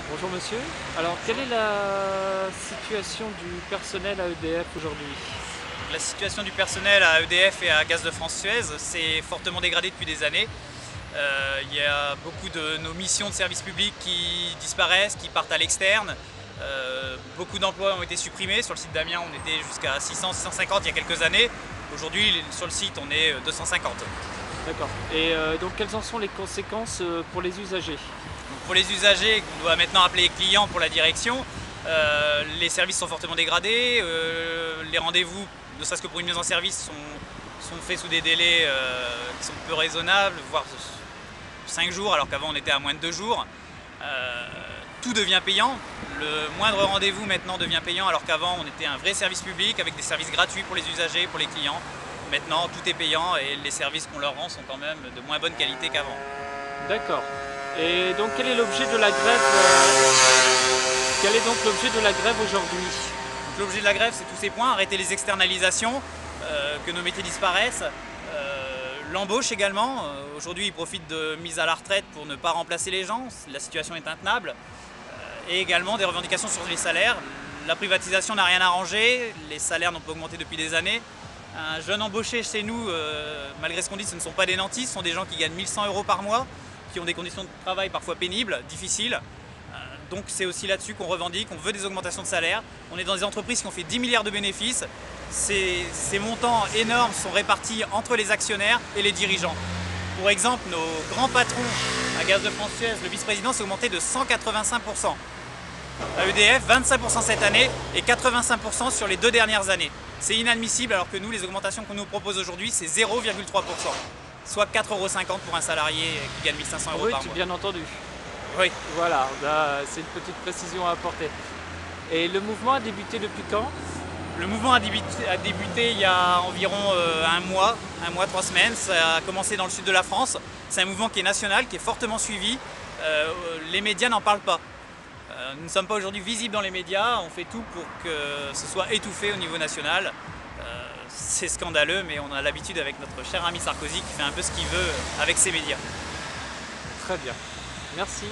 Bonjour monsieur. Alors quelle est la situation du personnel à EDF aujourd'hui? La situation du personnel à EDF et à Gaz de France-Suez s'est fortement dégradée depuis des années. Il y a beaucoup de nos missions de service public qui disparaissent, qui partent à l'externe. Beaucoup d'emplois ont été supprimés. Sur le site d'Amiens, on était jusqu'à 600-650 il y a quelques années. Aujourd'hui, sur le site, on est 250. D'accord. Et donc quelles en sont les conséquences pour les usagers? Donc pour les usagers, qu'on doit maintenant appeler clients pour la direction, les services sont fortement dégradés. Les rendez-vous, ne serait-ce que pour une mise en service, sont faits sous des délais qui sont peu raisonnables, voire 5 jours, alors qu'avant on était à moins de 2 jours. Tout devient payant. Le moindre rendez-vous maintenant devient payant, alors qu'avant on était un vrai service public avec des services gratuits pour les usagers, pour les clients. Maintenant tout est payant et les services qu'on leur rend sont quand même de moins bonne qualité qu'avant. D'accord. Et donc quel est l'objet de la grève quel est donc l'objet de la grève aujourd'hui? L'objet de la grève, c'est tous ces points, arrêter les externalisations, que nos métiers disparaissent, l'embauche également. Aujourd'hui, ils profitent de mise à la retraite pour ne pas remplacer les gens, la situation est intenable. Et également des revendications sur les salaires. La privatisation n'a rien arrangé, les salaires n'ont pas augmenté depuis des années. Un jeune embauché chez nous, malgré ce qu'on dit, ce ne sont pas des nantis, ce sont des gens qui gagnent 1 100 € par mois, qui ont des conditions de travail parfois pénibles, difficiles. Donc c'est aussi là-dessus qu'on revendique, on veut des augmentations de salaire. On est dans des entreprises qui ont fait 10 milliards de bénéfices. Ces montants énormes sont répartis entre les actionnaires et les dirigeants. Pour exemple, nos grands patrons à Gaz de France-Suez, le vice-président s'est augmenté de 185%. À EDF, 25% cette année et 85% sur les 2 dernières années. C'est inadmissible alors que nous, les augmentations qu'on nous propose aujourd'hui, c'est 0,3%. Soit 4,50 € pour un salarié qui gagne 1 500 € Oui, par mois. bien entendu. Oui. Voilà, c'est une petite précision à apporter. Et le mouvement a débuté depuis quand? Le mouvement a débuté il y a environ un mois, 3 semaines. Ça a commencé dans le sud de la France. C'est un mouvement qui est national, qui est fortement suivi. Les médias n'en parlent pas. Nous ne sommes pas aujourd'hui visibles dans les médias. On fait tout pour que ce soit étouffé au niveau national. C'est scandaleux, mais on a l'habitude avec notre cher ami Sarkozy qui fait un peu ce qu'il veut avec ses médias. Très bien. Merci.